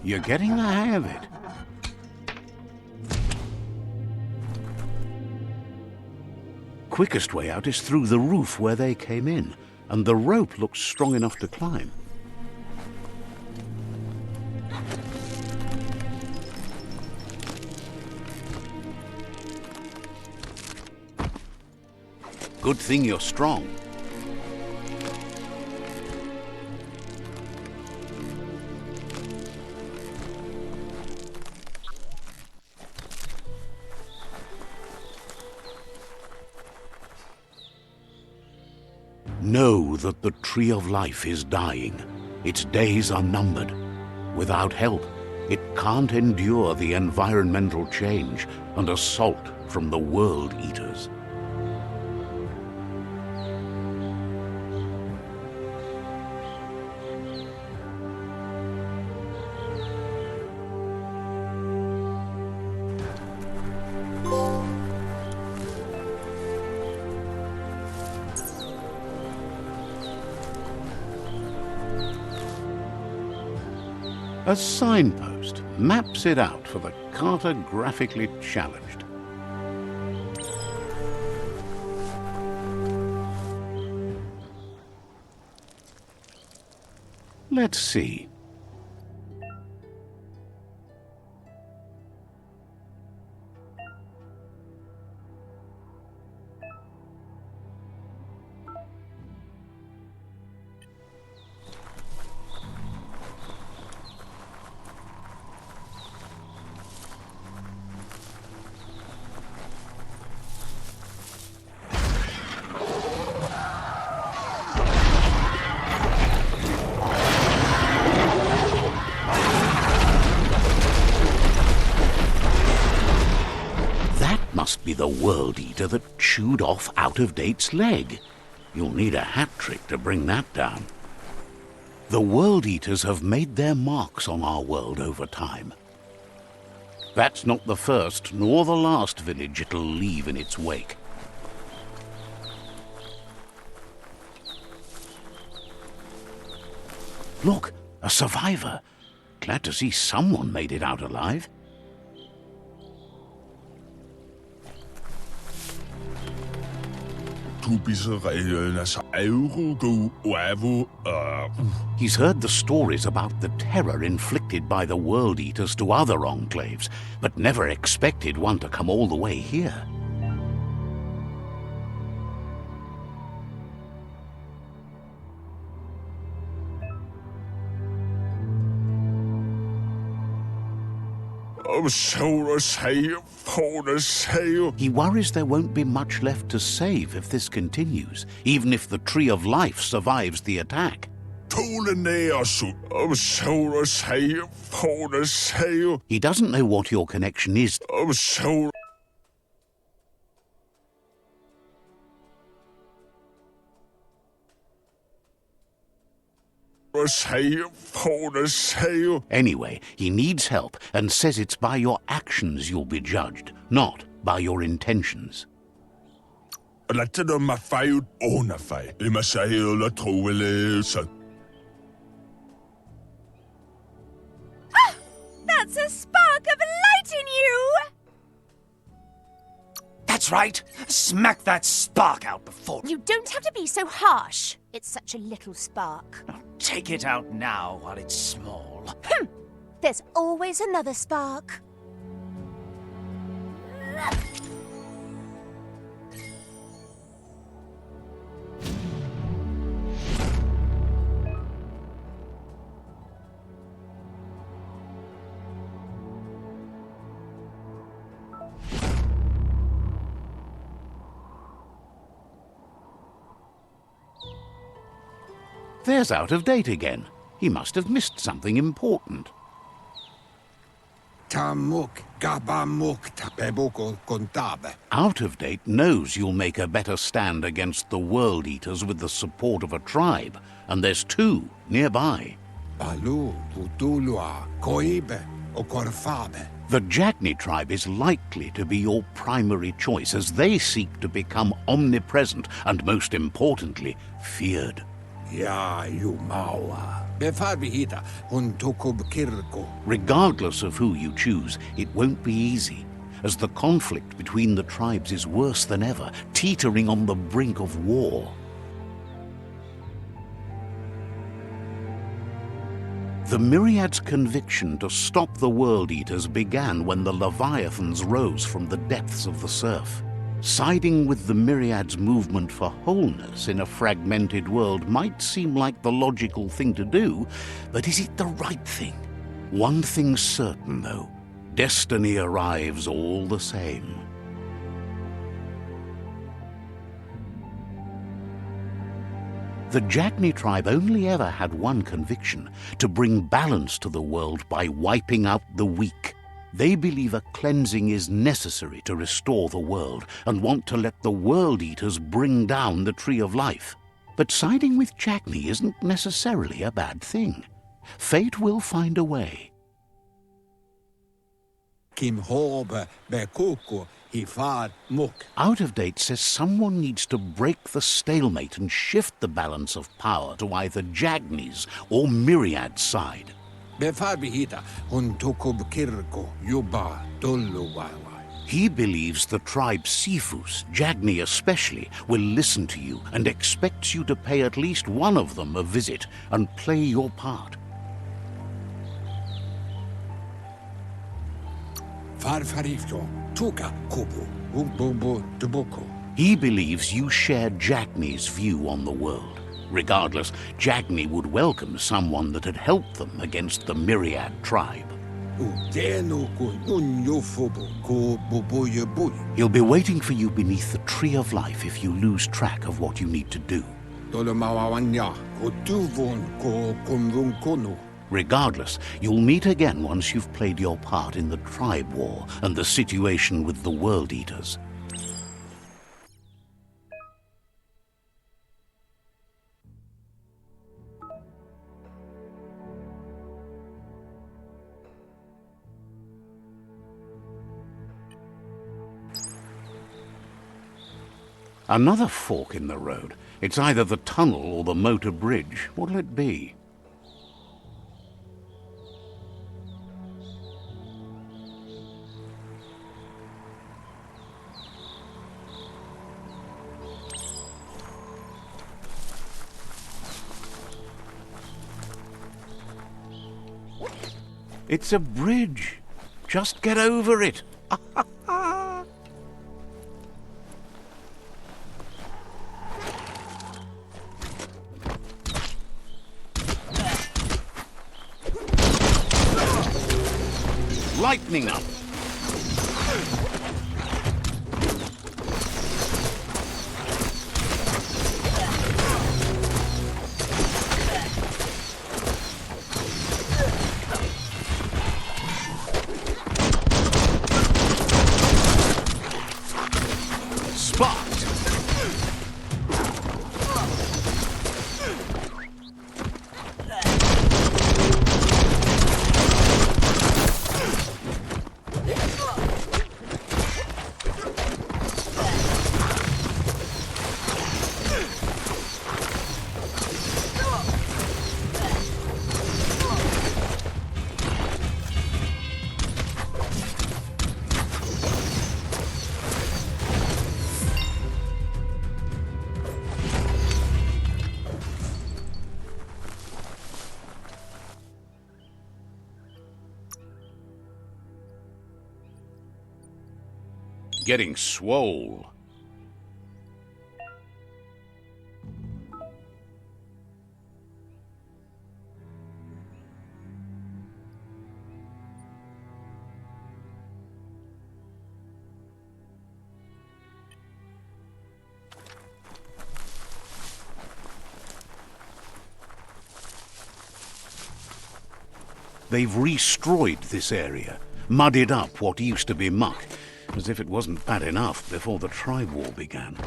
You're getting the hang of it. Quickest way out is through the roof where they came in, and the rope looks strong enough to climb. Good thing you're strong. Know that the Tree of Life is dying. Its days are numbered. Without help, it can't endure the environmental change and assault from the World Eaters. A signpost maps it out for the cartographically challenged. Let's see. Must be the World Eater that chewed off Out-of-Date's leg. You'll need a hat trick to bring that down. The World Eaters have made their marks on our world over time. That's not the first nor the last village it'll leave in its wake. Look, a survivor. Glad to see someone made it out alive. He's heard the stories about the terror inflicted by the World Eaters to other enclaves, but never expected one to come all the way here. He worries there won't be much left to save if this continues, even if the Tree of Life survives the attack. He doesn't know what your connection is. Anyway, he needs help and says it's by your actions you'll be judged, not by your intentions. That's a spark of light in you! That's right. Smack that spark out before... You don't have to be so harsh. It's such a little spark. Oh, take it out now while it's small. There's always another spark. There's Out-of-Date again. He must have missed something important. Out-of-Date knows you'll make a better stand against the World Eaters with the support of a tribe, and there's two nearby. The Jagni tribe is likely to be your primary choice as they seek to become omnipresent and, most importantly, feared. Befarbihita, hun tokob kirko. Regardless of who you choose, it won't be easy, as the conflict between the tribes is worse than ever, teetering on the brink of war. The Myriad's conviction to stop the World Eaters began when the Leviathans rose from the depths of the surf. Siding with the Myriad's movement for wholeness in a fragmented world might seem like the logical thing to do, but is it the right thing? One thing's certain, though. Destiny arrives all the same. The Jagni tribe only ever had one conviction: to bring balance to the world by wiping out the weak. They believe a cleansing is necessary to restore the world and want to let the World Eaters bring down the Tree of Life. But siding with Jagni isn't necessarily a bad thing. Fate will find a way. Kim hobe bekoko hifad muk. Out of Date says someone needs to break the stalemate and shift the balance of power to either Jagni's or Myriad's side. Befarbihita, hun tokob kirko yuba dolu wawa. He believes the tribe Sifus, Jagni especially, will listen to you and expects you to pay at least one of them a visit and play your part. Farfarifjo, tuka kubu, ububu duboko. He believes you share Jagni's view on the world. Regardless, Jagni would welcome someone that had helped them against the Myriad tribe. He'll be waiting for you beneath the Tree of Life if you lose track of what you need to do. Regardless, you'll meet again once you've played your part in the tribe war and the situation with the World Eaters. Another fork in the road. It's either the tunnel or the motor bridge. What'll it be? It's a bridge. Just get over it. Lightning up. Sparked. Getting swole. They've restroyed this area, muddied up what used to be muck, as if it wasn't bad enough before the tribe war began.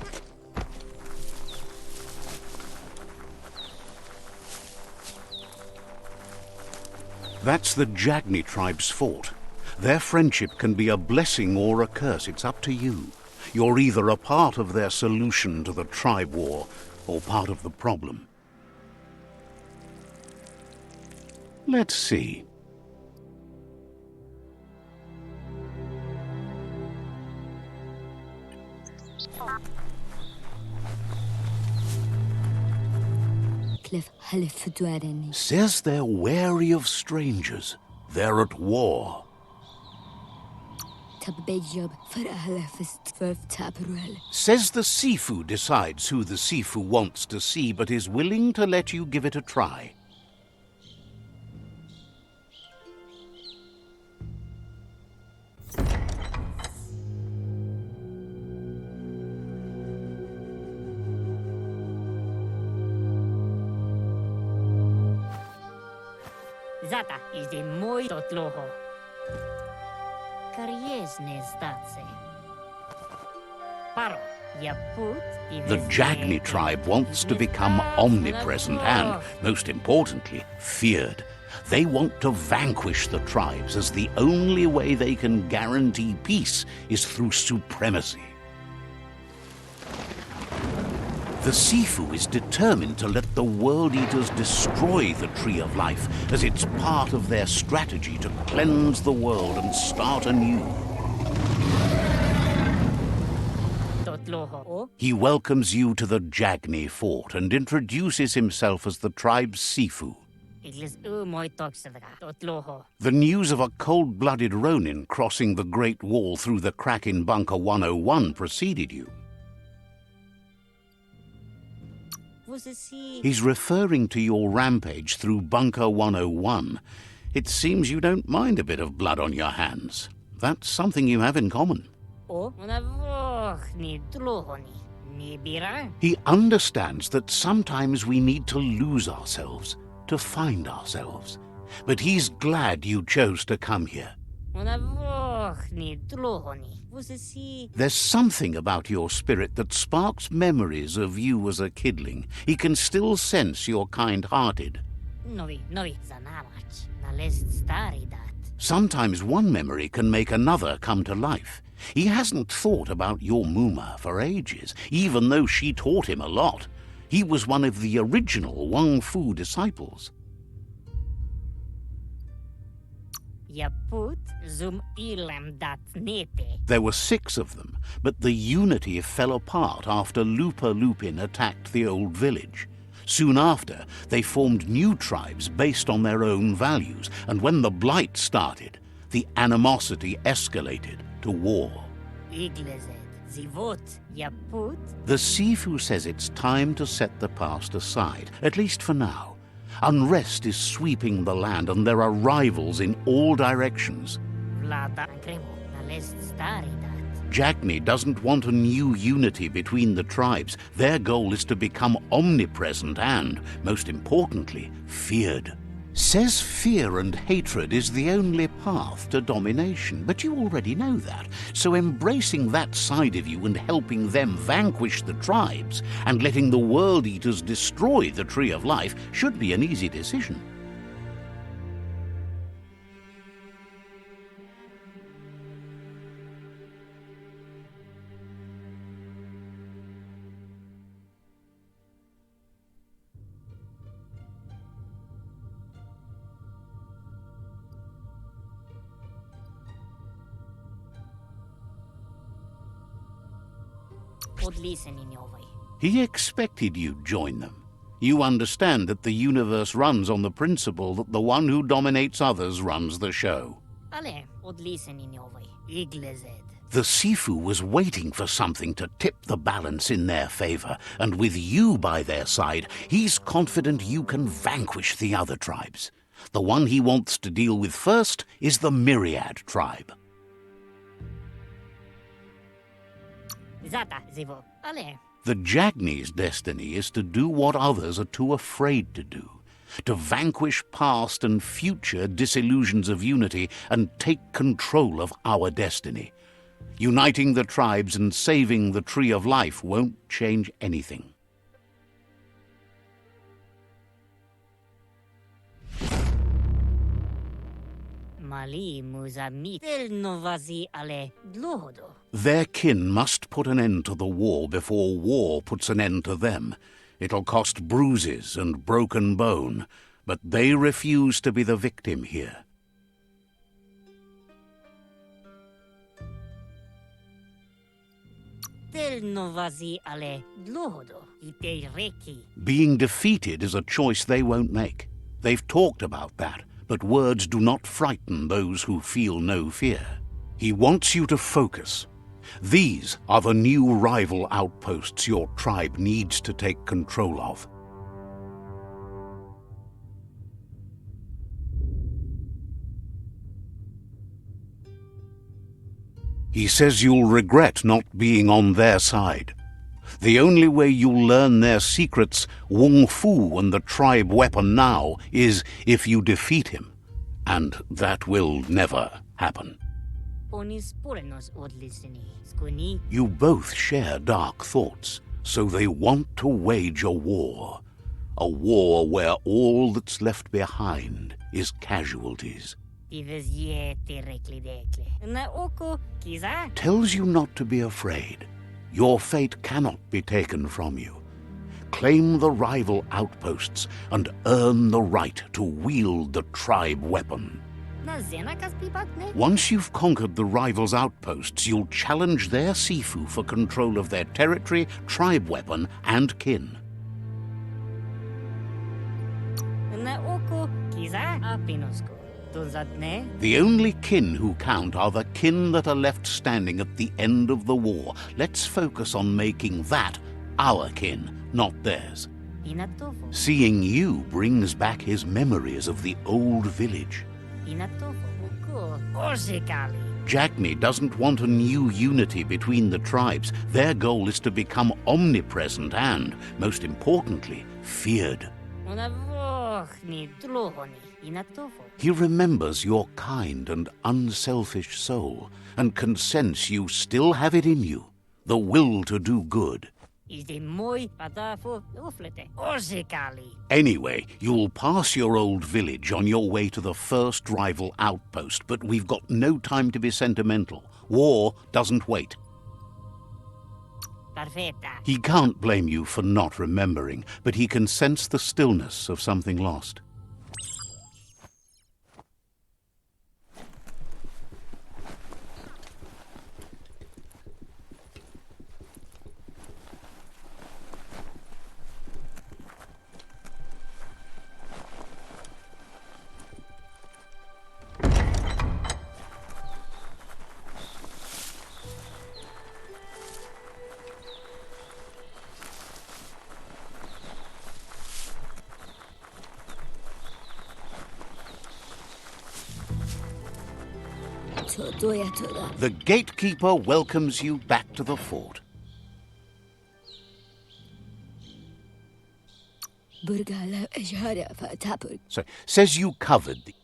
That's the Jagni tribe's fort. Their friendship can be a blessing or a curse. It's up to you. You're either a part of their solution to the tribe war or part of the problem. Let's see. Says they're wary of strangers. They're at war. Says the Sifu decides who the Sifu wants to see, but is willing to let you give it a try. Zata is de moi tot loho. Kariesne zdace. Paro, ya put. The Jagni tribe wants to become omnipresent and, most importantly, feared. They want to vanquish the tribes, as the only way they can guarantee peace is through supremacy. The Sifu is determined to let the World Eaters destroy the Tree of Life, as it's part of their strategy to cleanse the world and start anew. He welcomes you to the Jagni fort and introduces himself as the tribe's Sifu. The news of a cold-blooded Ronin crossing the Great Wall through the crack in Bunker 101 preceded you. He's referring to your rampage through Bunker 101. It seems you don't mind a bit of blood on your hands. That's something you have in common. He understands that sometimes we need to lose ourselves to find ourselves. But he's glad you chose to come here. There's something about your spirit that sparks memories of you as a kidling. He can still sense you're kind-hearted. Sometimes one memory can make another come to life. He hasn't thought about your Muma for ages, even though she taught him a lot. He was one of the original Wang Fu disciples. There were 6 of them, but the unity fell apart after Lupa Lupin attacked the old village. Soon after, they formed new tribes based on their own values, and when the Blight started, the animosity escalated to war. The Sifu says it's time to set the past aside, at least for now. Unrest is sweeping the land, and there are rivals in all directions. Jagni doesn't want a new unity between the tribes. Their goal is to become omnipresent and, most importantly, feared. Says fear and hatred is the only path to domination, but you already know that. So embracing that side of you and helping them vanquish the tribes and letting the World Eaters destroy the Tree of Life should be an easy decision. He expected you'd join them. You understand that the universe runs on the principle that the one who dominates others runs the show. The Sifu was waiting for something to tip the balance in their favor, and with you by their side, he's confident you can vanquish the other tribes. The one he wants to deal with first is the Myriad tribe. The Jagni's destiny is to do what others are too afraid to do, to vanquish past and future disillusions of unity and take control of our destiny. Uniting the tribes and saving the Tree of Life won't change anything. Their kin must put an end to the war before war puts an end to them. It'll cost bruises and broken bone, but they refuse to be the victim here. Tel novazi ale dlohodo ite reki. Being defeated is a choice they won't make. They've talked about that, but words do not frighten those who feel no fear. He wants you to focus. These are the new rival outposts your tribe needs to take control of. He says you'll regret not being on their side. The only way you'll learn their secrets, Wung Fu and the tribe weapon now, is if you defeat him. And that will never happen. Onis porenos odlisini. Skuni. You both share dark thoughts, so they want to wage a war. A war where all that's left behind is casualties. Tives ye te rekli dekle. Na oko kiza. Tells you not to be afraid. Your fate cannot be taken from you. Claim the rival outposts and earn the right to wield the tribe weapon. Na zena kas pipatne. Once you've conquered the rivals' outposts, you'll challenge their Sifu for control of their territory, tribe weapon, and kin. Na oko kiza apinosko. Tuzadne. The only kin who count are the kin that are left standing at the end of the war. Let's focus on making that our kin, not theirs. Inatofo. Seeing you brings back his memories of the old village. Inatofo. Uko. Orzekali. Jackney doesn't want a new unity between the tribes. Their goal is to become omnipresent and, most importantly, feared. Una voch ni dlohoni. Inatofo. He remembers your kind and unselfish soul and can sense you still have it in you, the will to do good. Is de moi patafo uflete. Orzekali. Anyway, you'll pass your old village on your way to the first rival outpost, but we've got no time to be sentimental. War doesn't wait. Perfetta. He can't blame you for not remembering, but he can sense the stillness of something lost. The gatekeeper welcomes you back to the fort. So, says you covered the...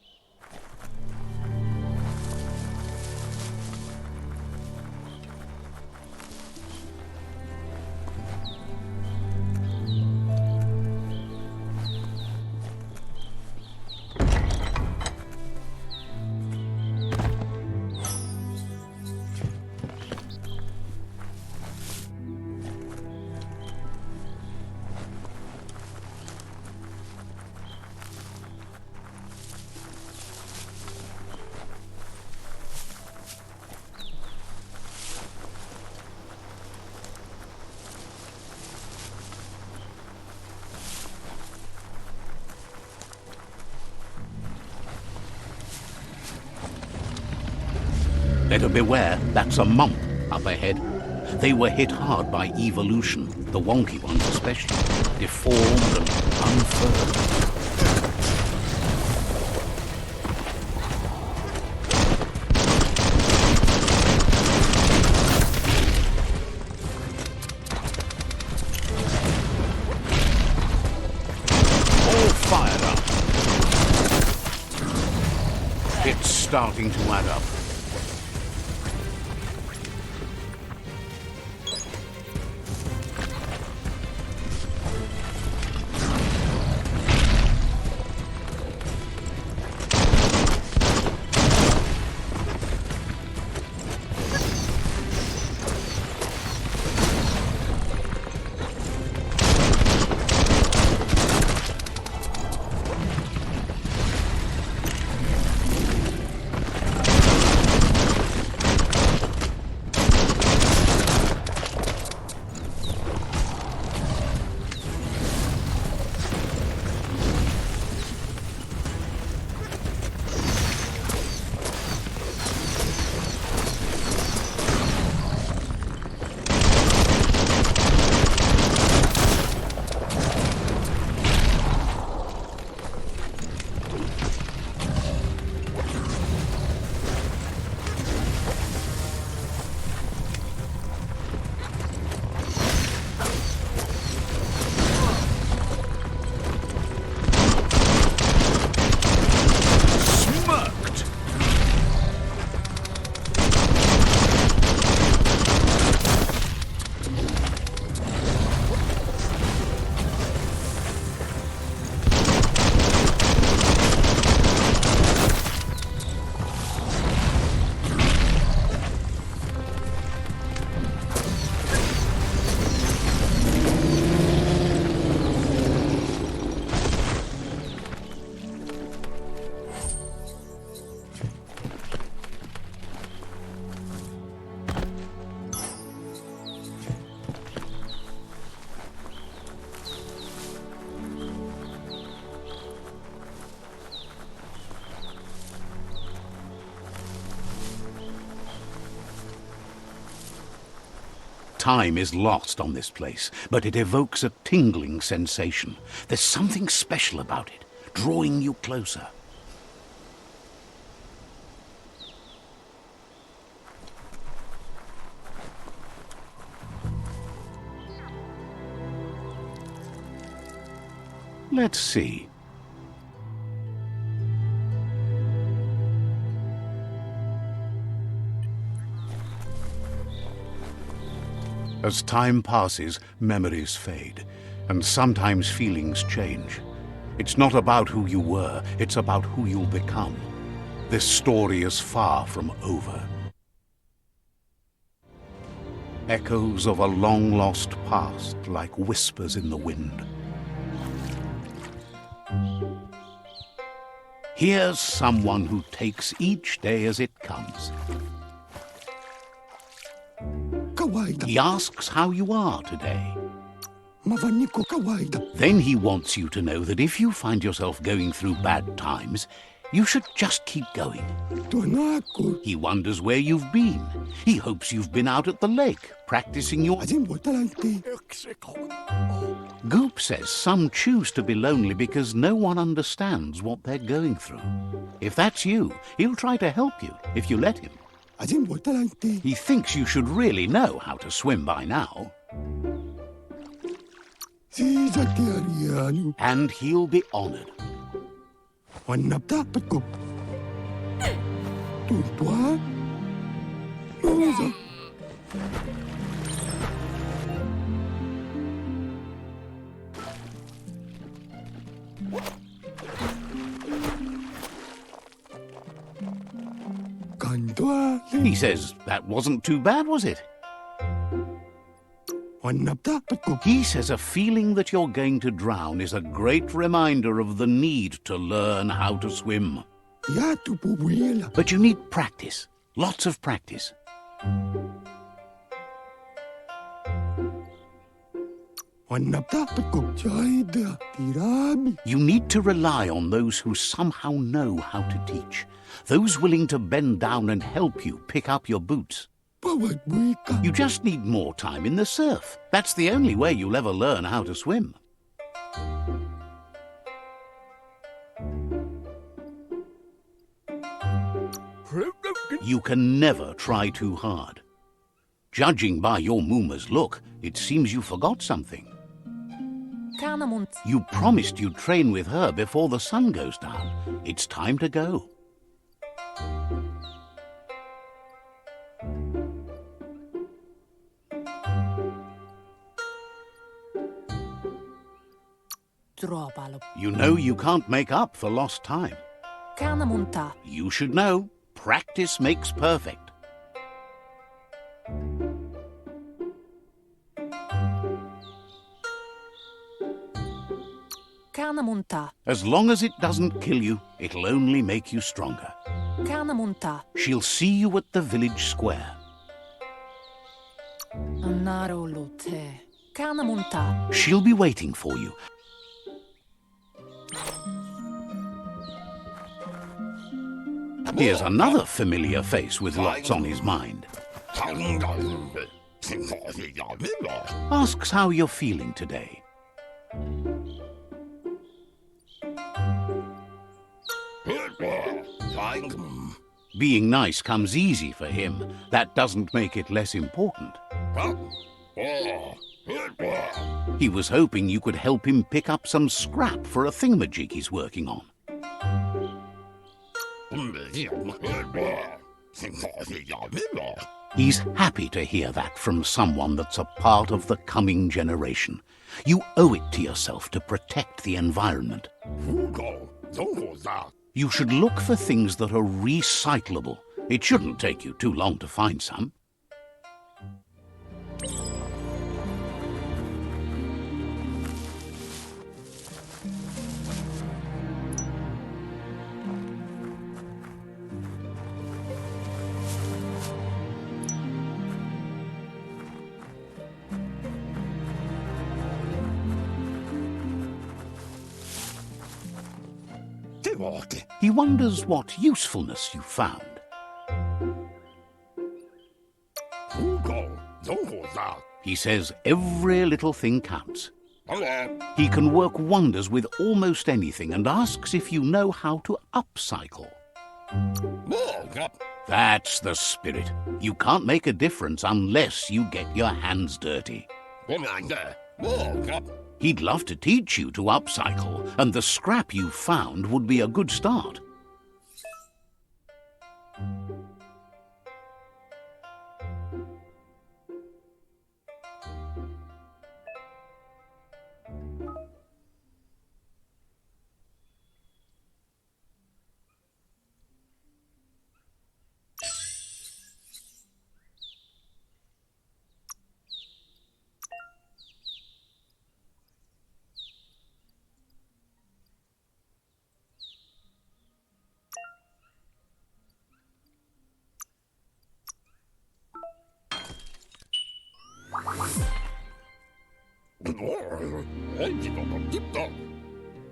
Better beware, that's a mump up ahead. They were hit hard by evolution, the wonky ones especially, deformed and unfurled. All fired up. It's starting to add up. Time is lost on this place, but it evokes a tingling sensation. There's something special about it, drawing you closer. Let's see. As time passes, memories fade, and sometimes feelings change. It's not about who you were, it's about who you'll become. This story is far from over. Echoes of a long-lost past, like whispers in the wind. Here's someone who takes each day as it comes. He asks how you are today. Then he wants you to know that if you find yourself going through bad times, you should just keep going. He wonders where you've been. He hopes you've been out at the lake, practicing your... Goop says some choose to be lonely because no one understands what they're going through. If that's you, he'll try to help you if you let him. He thinks you should really know how to swim by now. And he'll be honored. He says, that wasn't too bad, was it? He says a feeling that you're going to drown is a great reminder of the need to learn how to swim. But you need practice, lots of practice. You need to rely on those who somehow know how to teach, those willing to bend down and help you pick up your boots. You just need more time in the surf. That's the only way you'll ever learn how to swim. You can never try too hard. Judging by your Mooma's look, it seems you forgot something. You promised you'd train with her before the sun goes down. It's time to go. You know you can't make up for lost time. You should know, practice makes perfect. As long as it doesn't kill you, it'll only make you stronger. She'll see you at the village square. She'll be waiting for you. Here's another familiar face with lots on his mind. Asks how you're feeling today. Being nice comes easy for him. That doesn't make it less important. He was hoping you could help him pick up some scrap for a thingamajig he's working on. He's happy to hear that from someone that's a part of the coming generation. You owe it to yourself to protect the environment. You should look for things that are recyclable. It shouldn't take you too long to find some. He wonders what usefulness you found. He says every little thing counts. He can work wonders with almost anything and asks if you know how to upcycle. That's the spirit. You can't make a difference unless you get your hands dirty. He'd love to teach you to upcycle, and the scrap you found would be a good start.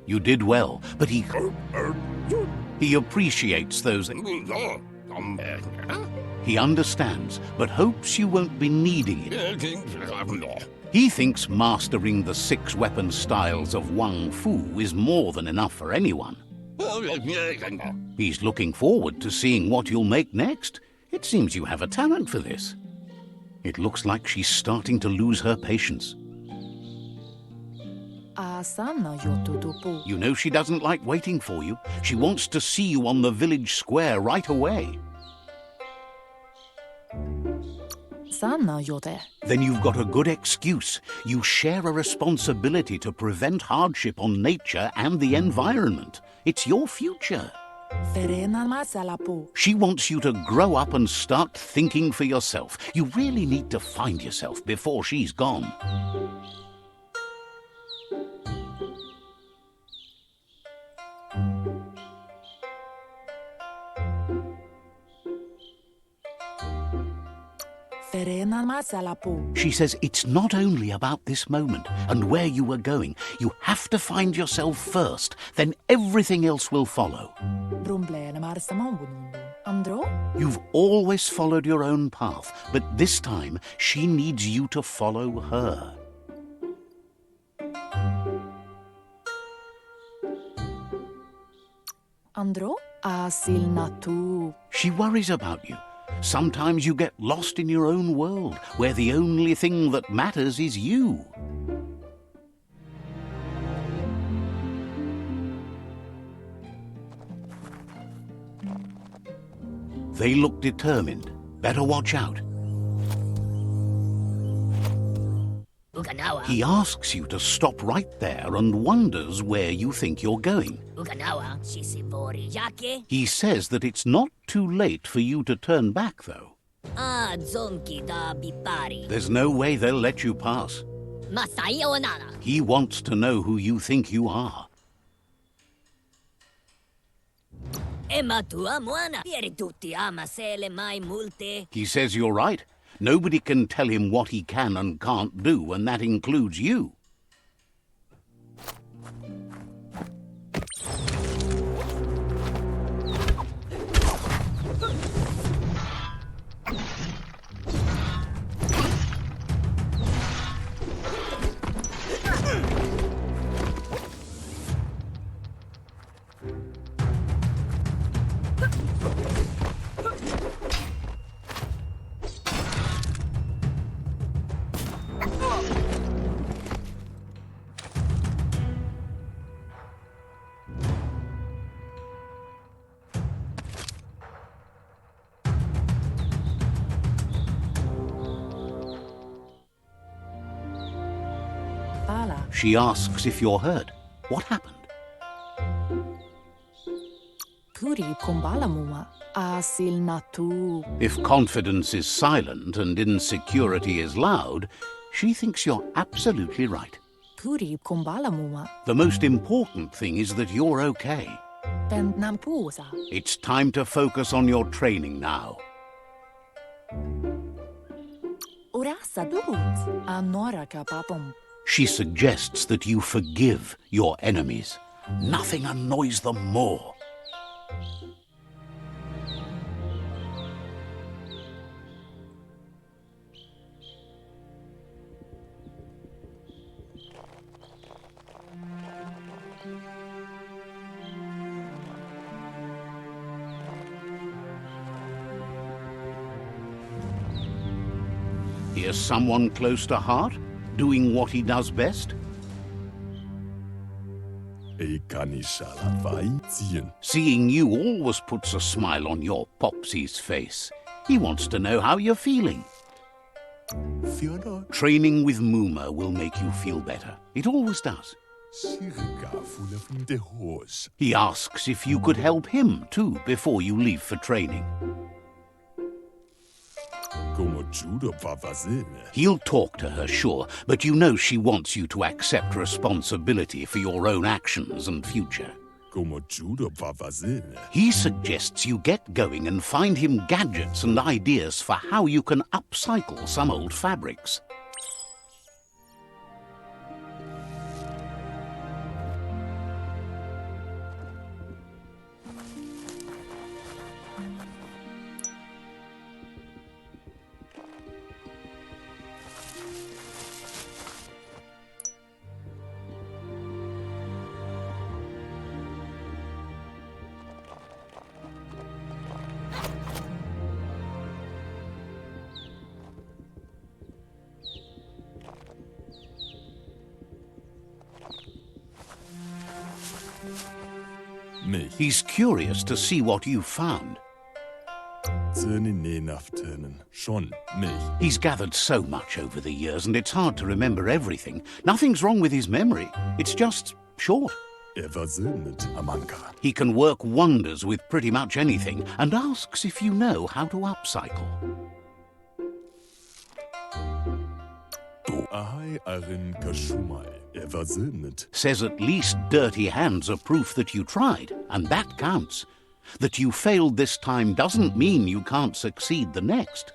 You did well, but he appreciates those. He understands, but hopes you won't be needing it. He thinks mastering the 6 weapon styles of Wang Fu is more than enough for anyone. He's looking forward to seeing what you'll make next. It seems you have a talent for this. It looks like she's starting to lose her patience. You know she doesn't like waiting for you. She wants to see you on the village square right away. Then you've got a good excuse. You share a responsibility to prevent hardship on nature and the environment. It's your future. She wants you to grow up and start thinking for yourself. You really need to find yourself before she's gone. She says it's not only about this moment and where you are going. You have to find yourself first, then everything else will follow. You've always followed your own path, but this time she needs you to follow her. She worries about you. Sometimes you get lost in your own world, where the only thing that matters is you. They look determined. Better watch out. He asks you to stop right there and wonders where you think you're going. He says that it's not too late for you to turn back, though. There's no way they'll let you pass. He wants to know who you think you are. He says you're right. Nobody can tell him what he can and can't do, and that includes you. She asks if you're hurt. What happened? If confidence is silent and insecurity is loud, she thinks you're absolutely right. The most important thing is that you're okay. It's time to focus on your training now. She suggests that you forgive your enemies. Nothing annoys them more. Here's someone close to heart, doing what he does best. Ik kan niet zelf uitzien. Seeing you always puts a smile on your Popsy's face. He wants to know how you're feeling. Fear not. Training with Mooma will make you feel better. It always does. Circa voelen van de horse. He asks if you could help him too before you leave for training. Como judo vavazine. He'll talk to her, sure, but you know she wants you to accept responsibility for your own actions and future. Como judo vavazine. He suggests you get going and find him gadgets and ideas for how you can upcycle some old fabrics. Mich. He's curious to see what you've found. Turnen turnen. Schon mich. He's gathered so much over the years, and it's hard to remember everything. Nothing's wrong with his memory. It's just short. Vazilnet amanka. He can work wonders with pretty much anything, and asks if you know how to upcycle. Do I arin kashumai. Vazilnet. Says at least dirty hands are proof that you tried, and that counts. That you failed this time doesn't mean you can't succeed the next.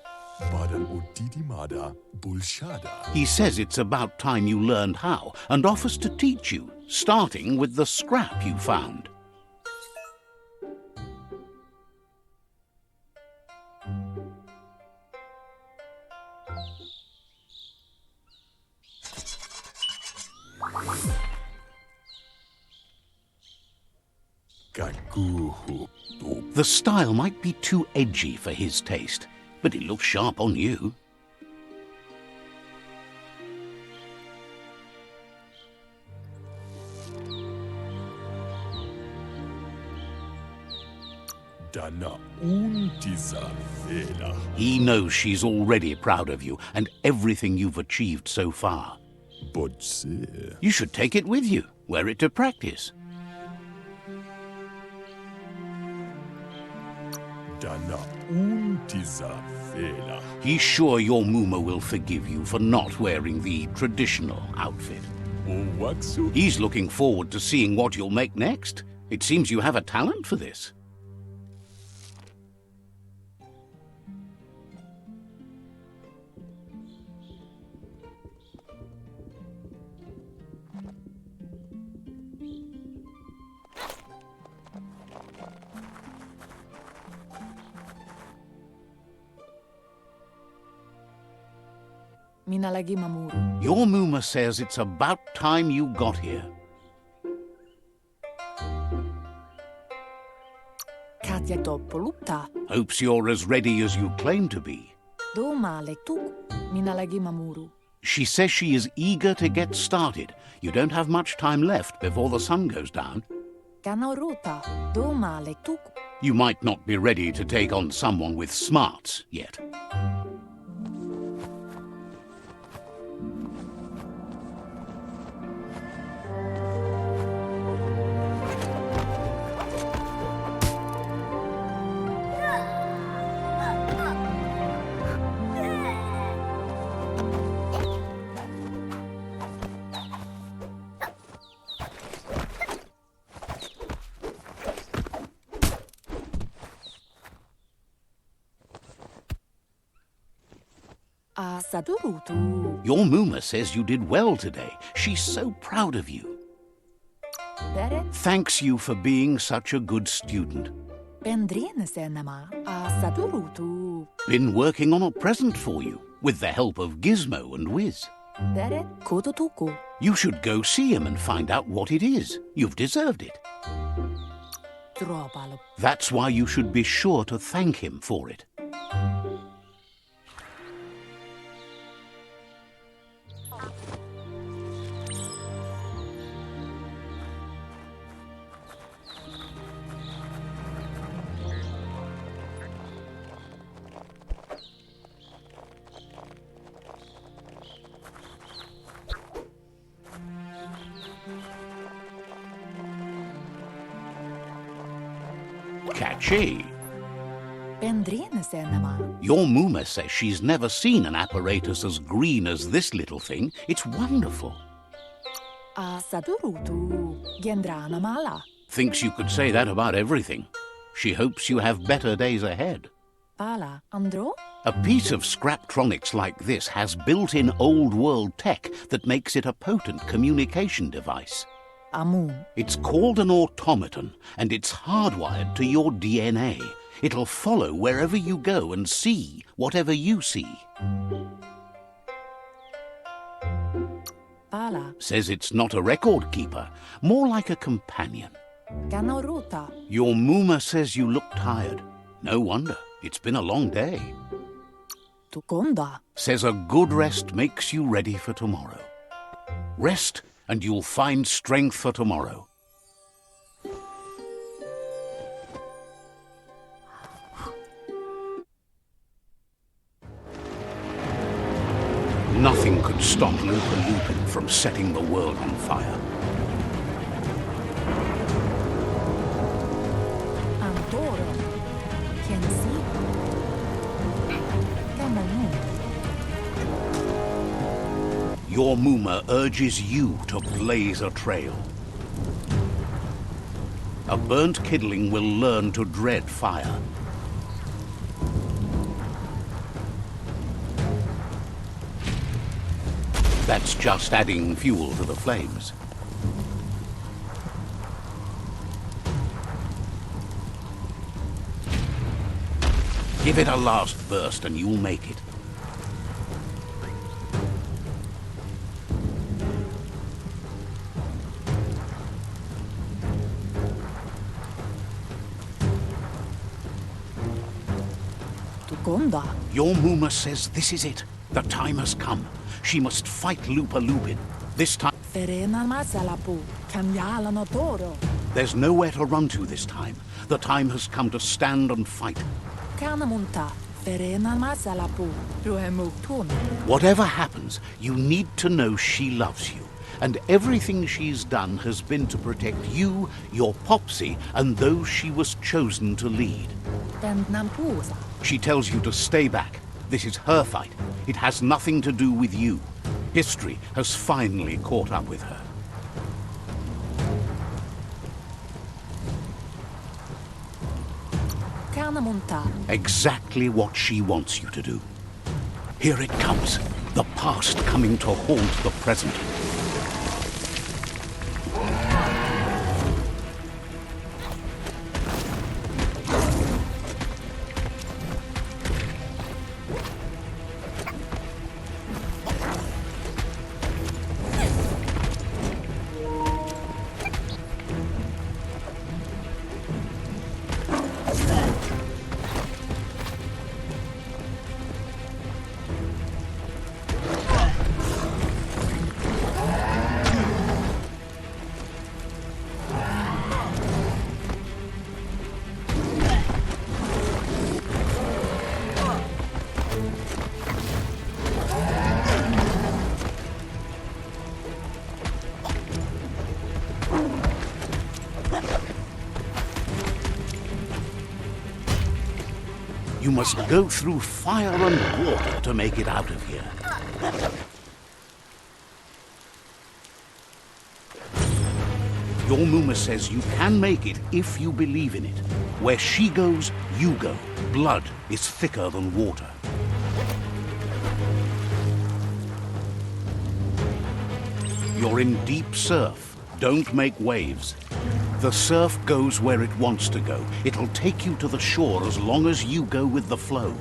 Badan odidimada bulshada. He says it's about time you learned how, and offers to teach you, starting with the scrap you found. Kaguhu. The style might be too edgy for his taste, but it looks sharp on you. Dana dieser Fehler. He knows she's already proud of you and everything you've achieved so far. But sehr. You should take it with you, wear it to practice. Dana dieser Fehler. He's sure your Mooma will forgive you for not wearing the traditional outfit. O waxu. He's looking forward to seeing what you'll make next. It seems you have a talent for this. Minä lagi mamuru. Your Mooma says it's about time you got here. Katja toppolutta. Hopes you're as ready as you claim to be. Domale tuk. Minä lagi mamuru. She says she is eager to get started. You don't have much time left before the sun goes down. Kanorota. Domale tuk. You might not be ready to take on someone with smarts yet. Sadurutu. Your Mooma says you did well today. She's so proud of you. Beret. Thanks you for being such a good student. Pendrine senema. Sadurutu. Been working on a present for you, with the help of Gizmo and Wiz. Beret. Kototuku. You should go see him and find out what it is. You've deserved it. Tropalo. That's why you should be sure to thank him for it. Catchy. Pendrine se nama. Your Mooma says she's never seen an apparatus as green as this little thing. It's wonderful. A sadurutu. Gendrana mala. Thinks you could say that about everything. She hopes you have better days ahead. Pala. Andro? A piece of Scraptronics like this has built-in old-world tech that makes it a potent communication device. Amun. It's called an automaton, and it's hardwired to your DNA. It'll follow wherever you go and see whatever you see. Pala. Says it's not a record keeper, more like a companion. Kanoruta. Your Mooma says you look tired. No wonder. It's been a long day. Tukonda. Says a good rest makes you ready for tomorrow. Rest and you'll find strength for tomorrow. Nothing could stop Looper Lupin from setting the world on fire. Antoro. Kensi. Kamonu. Your Mooma urges you to blaze a trail. A burnt kidling will learn to dread fire. That's just adding fuel to the flames. Give it a last burst and you'll make it. Tukonda. Your Mooma says this is it. The time has come. She must fight Looper Lupin. This time, Ferena masalapu. Kanyala no toro. there's nowhere to run to this time. The time has come to stand and fight. Kanamunta. Ferena masalapu. Ruhemuktun. Whatever happens, you need to know she loves you. And everything she's done has been to protect you, your Popsy, and those she was chosen to lead. Pendnampusa. She tells you to stay back. This is her fight. It has nothing to do with you. History has finally caught up with her. Kanamunta. Exactly what she wants you to do. Here it comes. The past coming to haunt the present. You must go through fire and water to make it out of here. Your Mooma says you can make it if you believe in it. Where she goes, you go. Blood is thicker than water. You're in deep surf. Don't make waves. The surf goes where it wants to go. It'll take you to the shore as long as you go with the flow.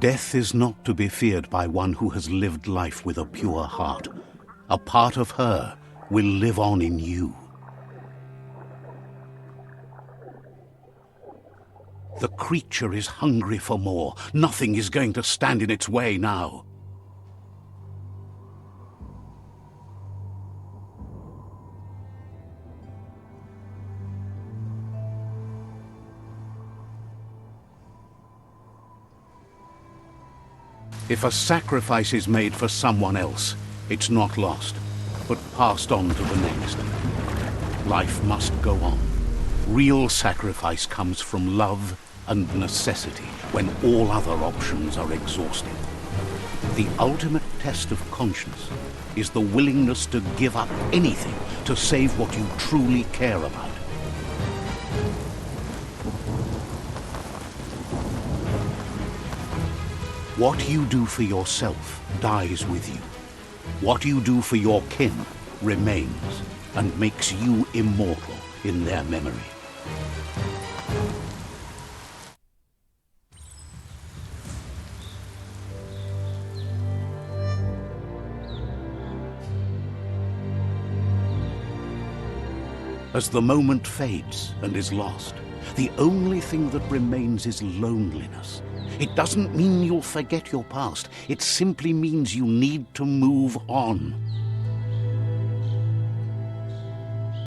Death is not to be feared by one who has lived life with a pure heart. A part of her will live on in you. The creature is hungry for more. Nothing is going to stand in its way now. If a sacrifice is made for someone else, it's not lost, but passed on to the next. Life must go on. Real sacrifice comes from love and necessity when all other options are exhausted. The ultimate test of conscience is the willingness to give up anything to save what you truly care about. What you do for yourself dies with you. What you do for your kin remains and makes you immortal in their memory. As the moment fades and is lost, the only thing that remains is loneliness. It doesn't mean you'll forget your past. It simply means you need to move on.